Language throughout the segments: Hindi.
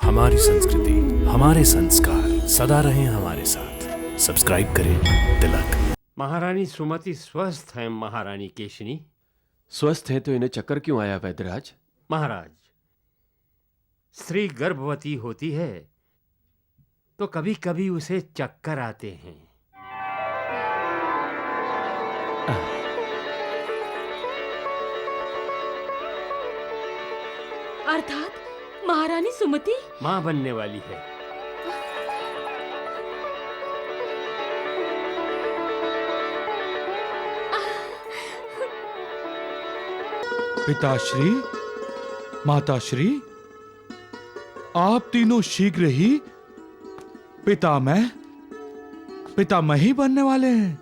हमारी संस्कृति, हमारे संस्कार सदा रहें हमारे साथ। सब्सक्राइब करें तिलक। महारानी सुमति स्वस्थ हैं महारानी केशनी। स्वस्थ है तो इन्हें चक्कर क्यों आया वैद्यराज? महाराज, स्त्री गर्भवती होती है तो कभी कभी उसे चक्कर आते हैं। अर्थात महारानी सुमति मां बनने वाली है। पिताश्री, माताश्री, आप तीनों शीघ्र ही पितामह ही बनने वाले हैं।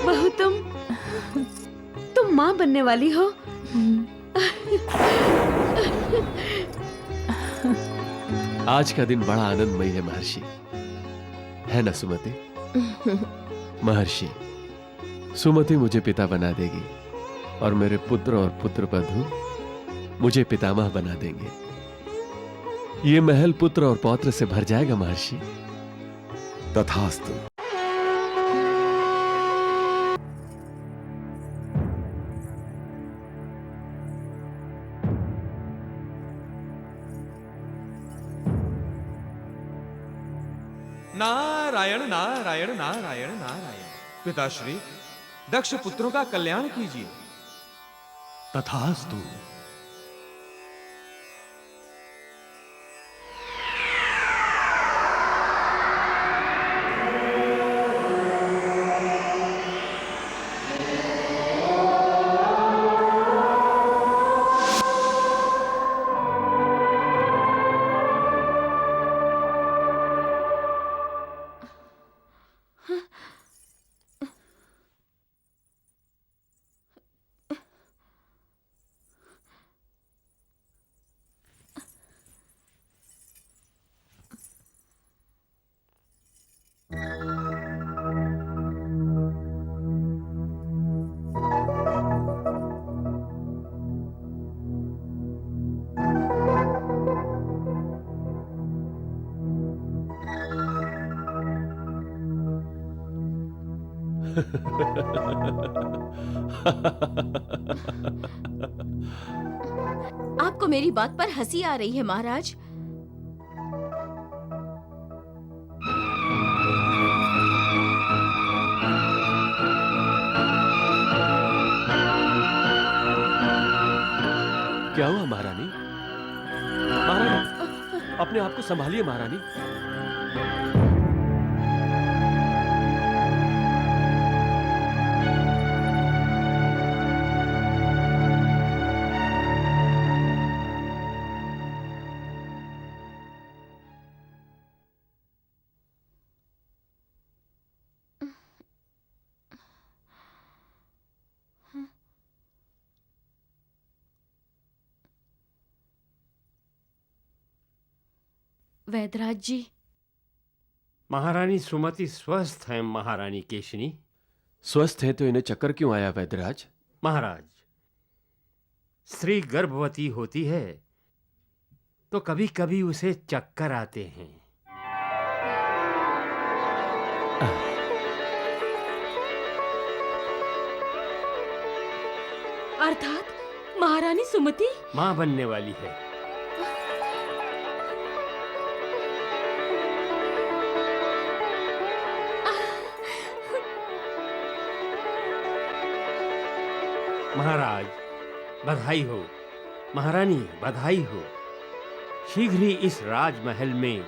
बहू, तुम माँ बनने वाली हो। आज का दिन बड़ा आनंदमय है महर्षि, है ना सुमति? महर्षि, सुमति मुझे पिता बना देगी और मेरे पुत्र और पुत्रवधू मुझे पितामह बना देंगे। ये महल पुत्र और पौत्र से भर जाएगा महर्षि। तथास्तु। नारायण नारायण नारायण नारायण। पिताश्री, दक्ष पुत्रों का कल्याण कीजिए। तथास्तु। आपको मेरी बात पर हंसी आ रही है महाराज। क्या हुआ महारानी? महारानी, अपने आप को संभालिए महारानी। वैद्यराज जी, महारानी सुमति स्वस्थ हैं महारानी केशनी। स्वस्थ है तो इन्हें चक्कर क्यों आया वैद्यराज? महाराज, स्त्री गर्भवती होती है तो कभी कभी उसे चक्कर आते हैं। अर्थात महारानी सुमति मां बनने वाली है। महाराज, बधाई हो। महारानी, बधाई हो। शीघ्र ही इस राजमहल में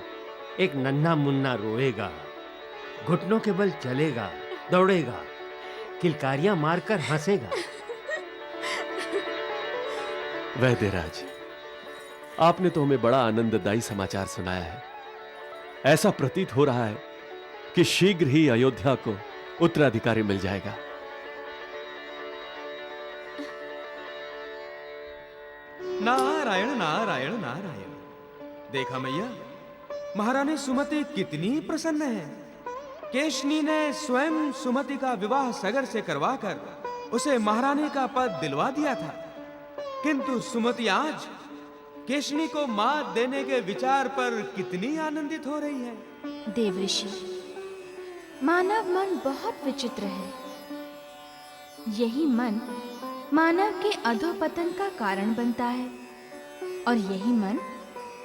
एक नन्हा मुन्ना रोएगा, घुटनों के बल चलेगा, दौड़ेगा, किलकारियां मारकर हंसेगा। वैद्यराज, आपने तो हमें बड़ा आनंददायी समाचार सुनाया है। ऐसा प्रतीत हो रहा है कि शीघ्र ही अयोध्या को उत्तराधिकारी मिल जाएगा। नारायण नारायण नारायण। देखा मैया, महारानी सुमति कितनी प्रसन्न है, केशनी ने स्वयं सुमति का विवाह सगर से करवाकर उसे महारानी का पद दिलवा दिया था, किंतु सुमति आज केशनी को मात देने के विचार पर कितनी आनंदित हो रही है। देवऋषि, मानव मन बहुत विचित्र है। यही मन मानव के अधोपतन का कारण बनता है और यही मन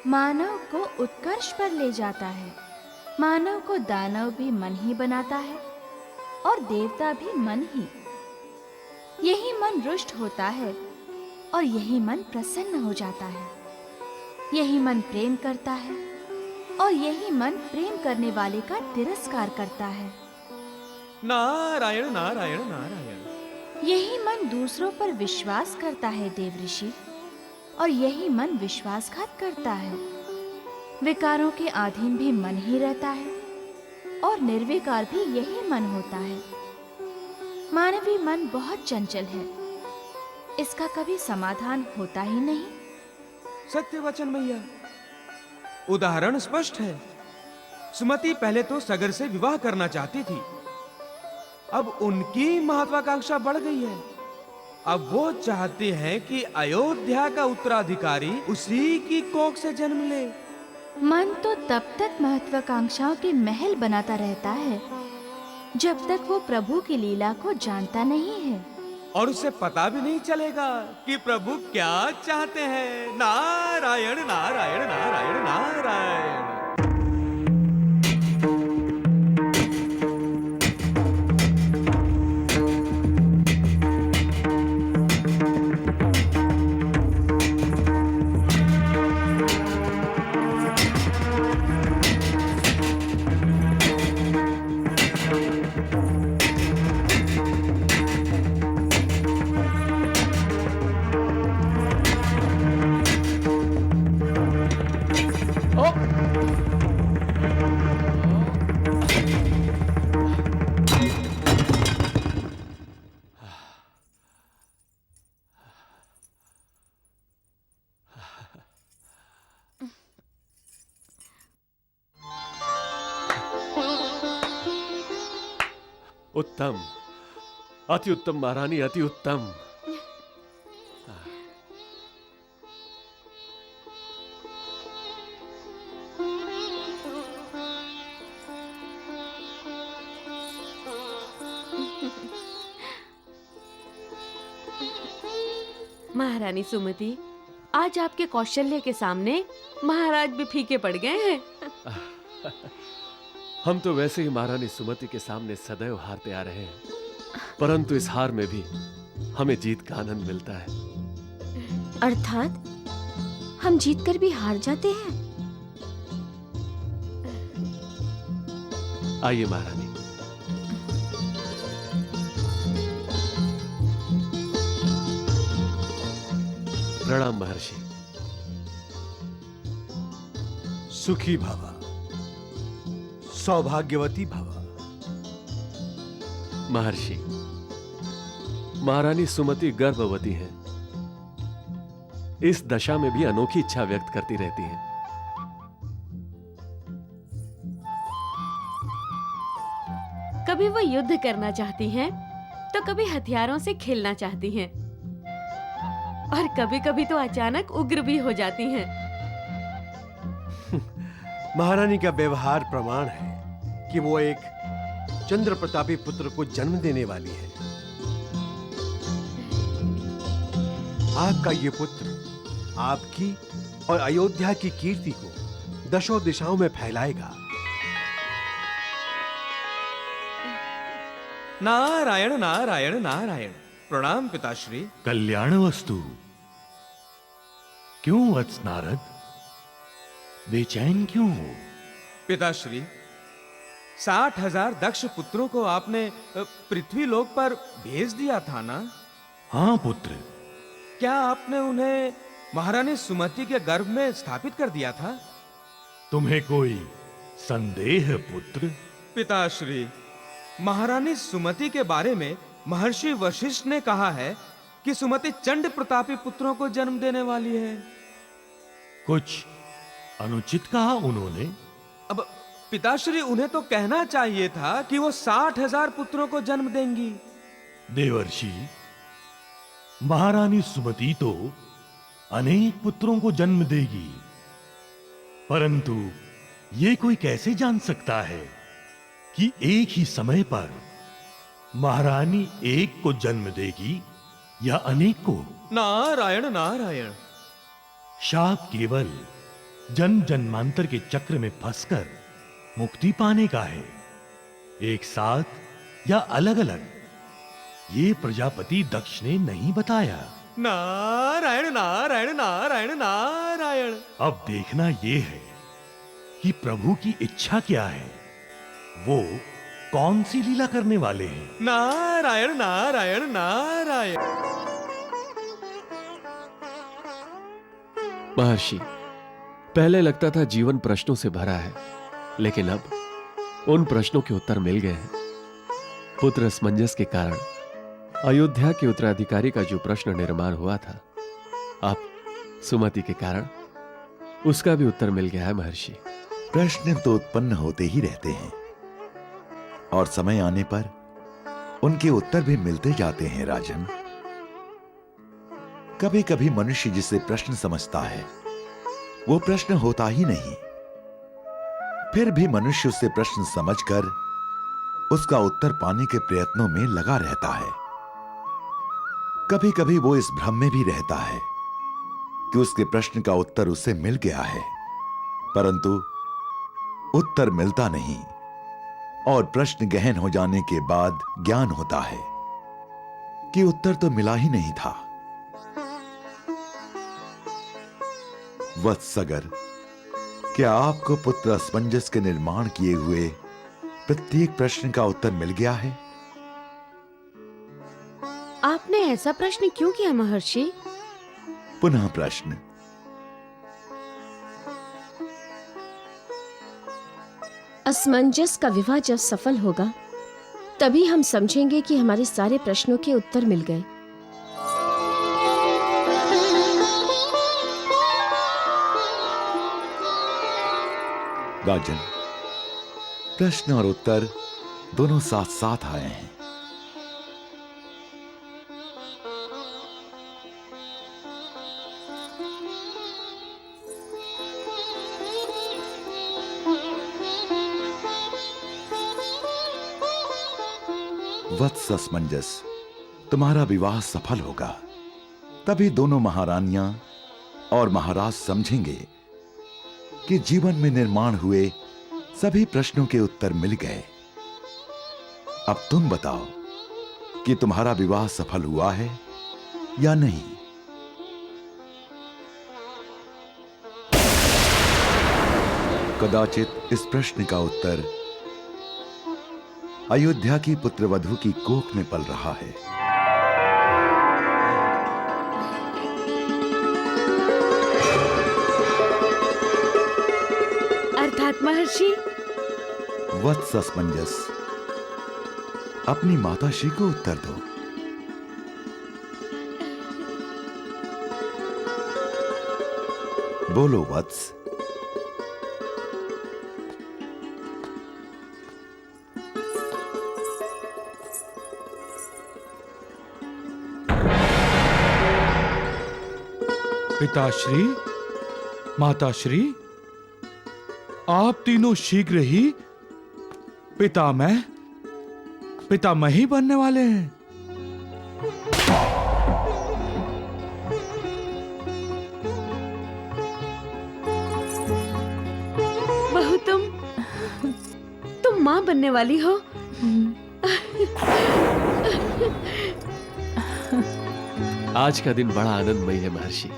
मानव को उत्कर्ष पर ले जाता है। मानव को दानव भी मन ही बनाता है और देवता भी मन ही। यही मन रुष्ट होता है और यही मन प्रसन्न हो जाता है। यही मन प्रेम करता है और यही मन प्रेम करने वाले का तिरस्कार करता है। नारायण नारायण नारायण। यही मन दूसरों पर विश्वास करता है देवऋषि, और यही मन विश्वासघात करता है। विकारों के अधीन भी मन ही रहता है और निर्विकार भी यही मन होता है। मानवी मन बहुत चंचल है, इसका कभी समाधान होता ही नहीं। सत्य वचन मैया, उदाहरण स्पष्ट है। सुमति पहले तो सगर से विवाह करना चाहती थी, अब उनकी महत्वाकांक्षा बढ़ गई है। अब वो चाहती हैं कि अयोध्या का उत्तराधिकारी उसी की कोख से जन्म ले। मन तो तब तक महत्वाकांक्षाओं के महल बनाता रहता है जब तक वो प्रभु की लीला को जानता नहीं है, और उसे पता भी नहीं चलेगा कि प्रभु क्या चाहते हैं। नारायण नारायण नारायण नारायण। उत्तम, अति उत्तम महारानी, अति उत्तम। महारानी सुमति, आज आपके कौशल्य के सामने महाराज भी फीके पड़ गए हैं। हम तो वैसे ही महारानी सुमति के सामने सदैव हारते आ रहे हैं, परंतु इस हार में भी हमें जीत का आनंद मिलता है। अर्थात हम जीतकर भी हार जाते हैं। आइए महारानी। प्रणाम महर्षि। सुखी भव, सौभाग्यवती भव। महर्षि, महारानी सुमति गर्भवती हैं। इस दशा में भी अनोखी इच्छा व्यक्त करती रहती हैं। कभी वो युद्ध करना चाहती हैं, तो कभी हथियारों से खेलना चाहती हैं, और कभी-कभी तो अचानक उग्र भी हो जाती हैं। महारानी का व्यवहार प्रमाण है कि वो एक चंद्र प्रतापी पुत्र को जन्म देने वाली है। आपका ये पुत्र आपकी और अयोध्या की कीर्ति को दशों दिशाओं में फैलाएगा। नारायण नारायण नारायण। प्रणाम पिताश्री। कल्याण वस्तु। क्यों वत्स नारद, बेचैन क्यों हो? पिताश्री, 60,000 दक्ष पुत्रों को आपने पृथ्वी लोक पर भेज दिया था ना? हाँ पुत्र। क्या आपने उन्हें महारानी सुमति के गर्भ में स्थापित कर दिया था? तुम्हें कोई संदेह पुत्र? पिताश्री, महारानी सुमति के बारे में महर्षि वशिष्ठ ने कहा है कि सुमति चंड प्रतापी पुत्रों को जन्म देने वाली है। कुछ अनुचित कहा उन्होंने? अब पिताश्री, उन्हें तो कहना चाहिए था कि वो 60,000 पुत्रों को जन्म देंगी। देवर्षि, महारानी सुमति तो अनेक पुत्रों को जन्म देगी, परंतु ये कोई कैसे जान सकता है कि एक ही समय पर महारानी एक को जन्म देगी या अनेक को? नारायण नारायण। शाप केवल जन्म जन्मांतर के चक्र में फंसकर मुक्ति पाने का है, एक साथ या अलग अलग, ये प्रजापति दक्ष ने नहीं बताया। नारायण नारायण नारायण नारायण। अब देखना यह है कि प्रभु की इच्छा क्या है, वो कौन सी लीला करने वाले हैं। नारायण नारायण नारायण। महर्षि, पहले लगता था जीवन प्रश्नों से भरा है, लेकिन अब उन प्रश्नों के उत्तर मिल गए हैं। पुत्र असमंजस के कारण अयोध्या के उत्तराधिकारी का जो प्रश्न निर्माण हुआ था, अब सुमति के कारण उसका भी उत्तर मिल गया है महर्षि। प्रश्न तो उत्पन्न होते ही रहते हैं और समय आने पर उनके उत्तर भी मिलते जाते हैं राजन। कभी कभी मनुष्य जिसे प्रश्न समझता है वो प्रश्न होता ही नहीं, फिर भी मनुष्य उससे प्रश्न समझकर उसका उत्तर पाने के प्रयत्नों में लगा रहता है। कभी कभी वो इस भ्रम में भी रहता है कि उसके प्रश्न का उत्तर उसे मिल गया है, परंतु उत्तर मिलता नहीं और प्रश्न गहन हो जाने के बाद ज्ञान होता है कि उत्तर तो मिला ही नहीं था। वत्सगर, क्या आपको पुत्र असमंजस के निर्माण किए हुए प्रत्येक प्रश्न का उत्तर मिल गया है? आपने ऐसा प्रश्न क्यों किया महर्षि? पुनः प्रश्न। असमंजस का विवाह जब सफल होगा तभी हम समझेंगे कि हमारे सारे प्रश्नों के उत्तर मिल गए। राजन, प्रश्न और उत्तर दोनों साथ साथ आए हैं। वत्स असमंजस, तुम्हारा विवाह सफल होगा, तभी दोनों महारानियां और महाराज समझेंगे कि जीवन में निर्माण हुए सभी प्रश्नों के उत्तर मिल गए। अब तुम बताओ कि तुम्हारा विवाह सफल हुआ है या नहीं? कदाचित इस प्रश्न का उत्तर अयोध्या की पुत्रवधू की कोख में पल रहा है। अर्थात महर्षि, वत्स असमंजस, अपनी माताश्री को उत्तर दो। बोलो वत्स। पिताश्री, माताश्री, आप तीनों शीघ्र ही पितामह ही बनने वाले हैं। बहू, तुम माँ बनने वाली हो। आज का दिन बड़ा आनंदमय है महर्षि,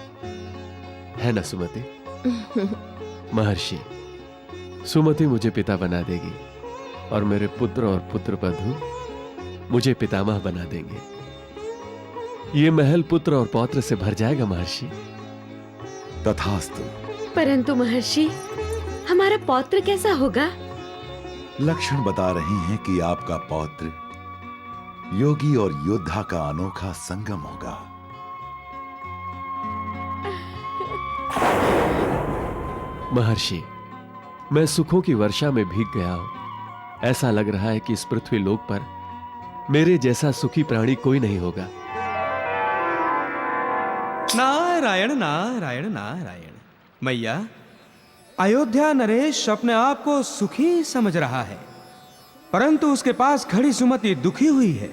है ना सुमति? महर्षि, सुमति मुझे पिता बना देगी और मेरे पुत्र और पुत्रवधू मुझे पितामह बना देंगे। ये महल पुत्र और पौत्र से भर जाएगा महर्षि। तथास्तु। परंतु महर्षि, हमारा पौत्र कैसा होगा? लक्षण बता रहे हैं कि आपका पौत्र योगी और योद्धा का अनोखा संगम होगा। महर्षि, मैं सुखों की वर्षा में भीग गया हूं। ऐसा लग रहा है कि इस पृथ्वी लोक पर मेरे जैसा सुखी प्राणी कोई नहीं होगा। नारायण नारायण नारायण। मैया, अयोध्या नरेश अपने आप को सुखी समझ रहा है, परंतु उसके पास खड़ी सुमति दुखी हुई है।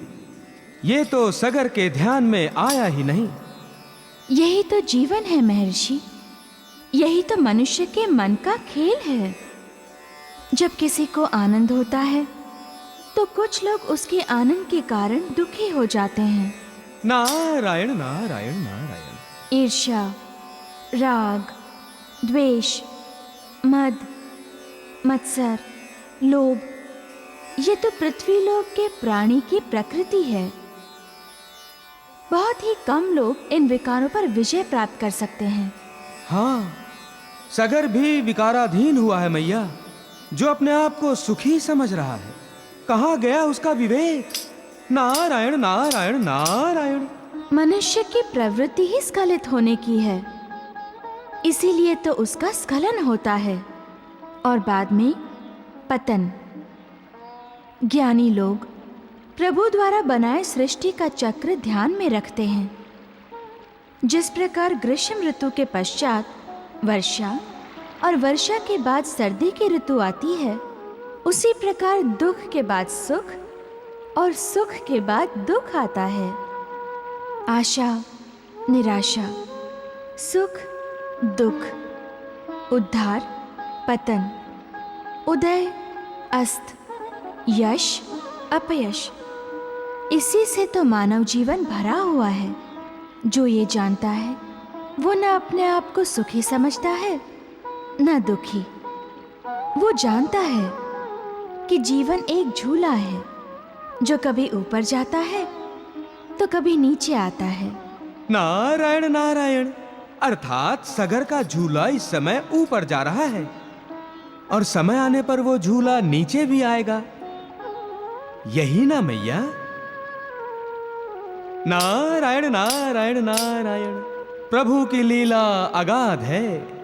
ये तो सगर के ध्यान में आया ही नहीं। यही तो जीवन है महर्षि, यही तो मनुष्य के मन का खेल है। जब किसी को आनंद होता है तो कुछ लोग उसके आनंद के कारण दुखी हो जाते हैं। नारायण नारायण नारायण। ईर्ष्या, राग, द्वेष, मद, मत्सर, लोभ, ये तो पृथ्वी लोक के प्राणी की प्रकृति है। बहुत ही कम लोग इन विकारों पर विजय प्राप्त कर सकते हैं। हाँ, सगर भी विकाराधीन हुआ है मैया, जो अपने आप को सुखी समझ रहा है। कहाँ गया उसका विवेक? नारायण नारायण नारायण। मनुष्य की प्रवृत्ति ही स्खलित होने की है, इसीलिए तो उसका स्खलन होता है और बाद में पतन। ज्ञानी लोग प्रभु द्वारा बनाए सृष्टि का चक्र ध्यान में रखते हैं। जिस प्रकार ग्रीष्म ऋतु के पश्चात वर्षा और वर्षा के बाद सर्दी की ऋतु आती है, उसी प्रकार दुख के बाद सुख और सुख के बाद दुख आता है। आशा, निराशा, सुख, दुख, उद्धार, पतन, उदय, अस्त, यश, अपयश, इसी से तो मानव जीवन भरा हुआ है। जो ये जानता है वो न अपने आप को सुखी समझता है न दुखी। वो जानता है कि जीवन एक झूला है जो कभी ऊपर जाता है तो कभी नीचे आता है। नारायण नारायण। अर्थात सगर का झूला इस समय ऊपर जा रहा है और समय आने पर वो झूला नीचे भी आएगा, यही ना मैया? नारायण नारायण नारायण। प्रभु की लीला अगाध है।